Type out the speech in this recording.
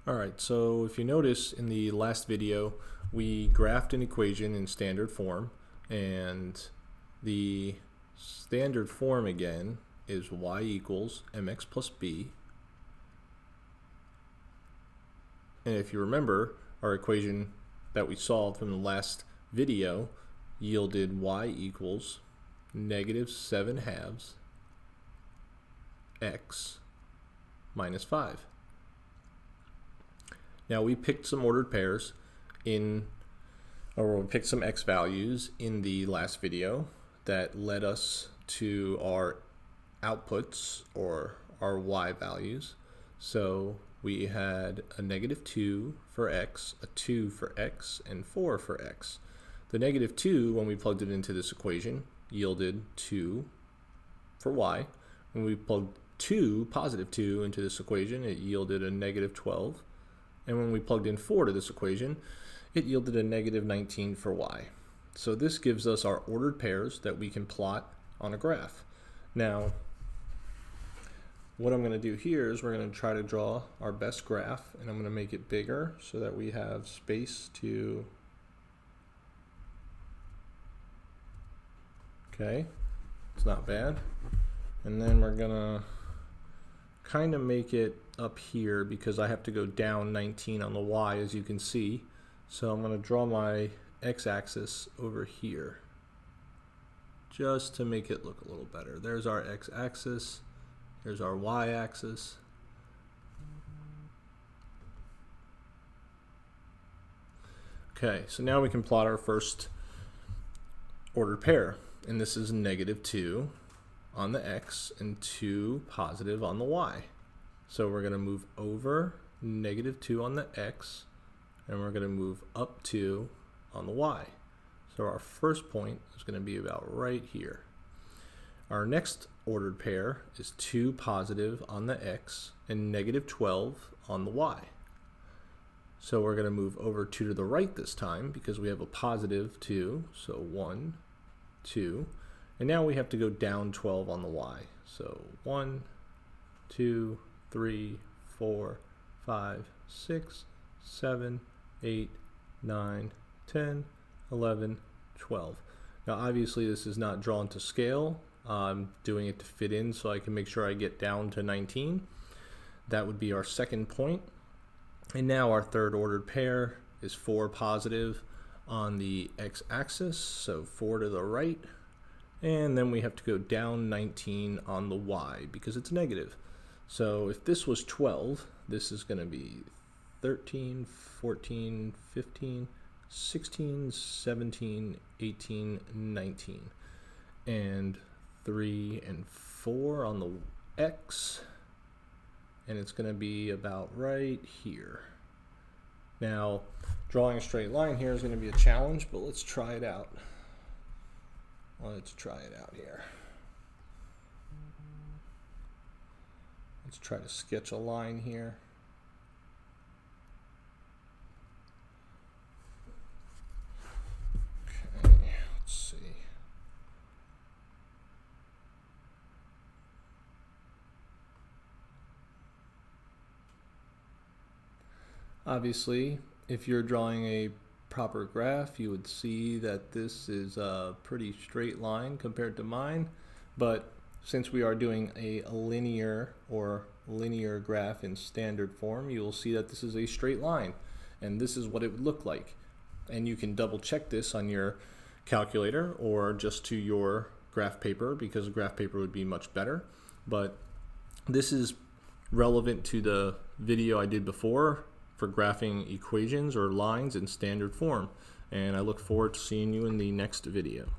Alright, so if you notice in the last video, we graphed an equation in standard form, and the standard form again is y equals mx plus b. And if you remember, our equation that we solved from the last video yielded y equals -7/2 x minus 5. Now we picked some ordered pairs we picked some x values in the last video that led us to our outputs, or our y values. So we had a -2 for x, a 2 for x, and 4 for x. The -2, when we plugged it into this equation, yielded 2 for y. When we plugged +2 into this equation, it yielded a -12. And when we plugged in 4 to this equation, it yielded a -19 for y. So this gives us our ordered pairs that we can plot on a graph. Now, what I'm going to do here is we're going to try to draw our best graph, and I'm going to make it bigger so that we have space to... Okay, it's not bad. And then we're going to kind of make it up here because I have to go down 19 on the y, as you can see. So I'm going to draw my x-axis over here just to make it look a little better. There's our x-axis, there's our y-axis. Okay, so now we can plot our first ordered pair, and this is -2 on the x and 2 positive on the y. So we're going to move over -2 on the x, and we're going to move up 2 on the y. So our first point is going to be about right here. Our next ordered pair is 2 positive on the x and -12 on the y. So we're going to move over 2 to the right this time because we have a +2, so 1, 2. And now we have to go down 12 on the y. So 1, 2, 3, 4, 5, 6, 7, 8, 9, 10, 11, 12. Now obviously this is not drawn to scale. I'm doing it to fit in so I can make sure I get down to 19. That would be our second point. And now our third ordered pair is 4 positive on the x-axis, so 4 to the right. And then we have to go down 19 on the y because it's negative. So if this was 12, this is going to be 13, 14, 15, 16, 17, 18, 19. And 3 and 4 on the x. And it's going to be about right here. Now, drawing a straight line here is going to be a challenge, but let's try it out. Let's try it out here. Let's try to sketch a line here. Okay, let's see. Obviously, if you're drawing a proper graph, you would see that this is a pretty straight line compared to mine, but since we are doing a linear graph in standard form, you will see that this is a straight line, and this is what it would look like. And you can double check this on your calculator or just to your graph paper, because a graph paper would be much better. But this is relevant to the video I did before for graphing equations or lines in standard form, and I look forward to seeing you in the next video.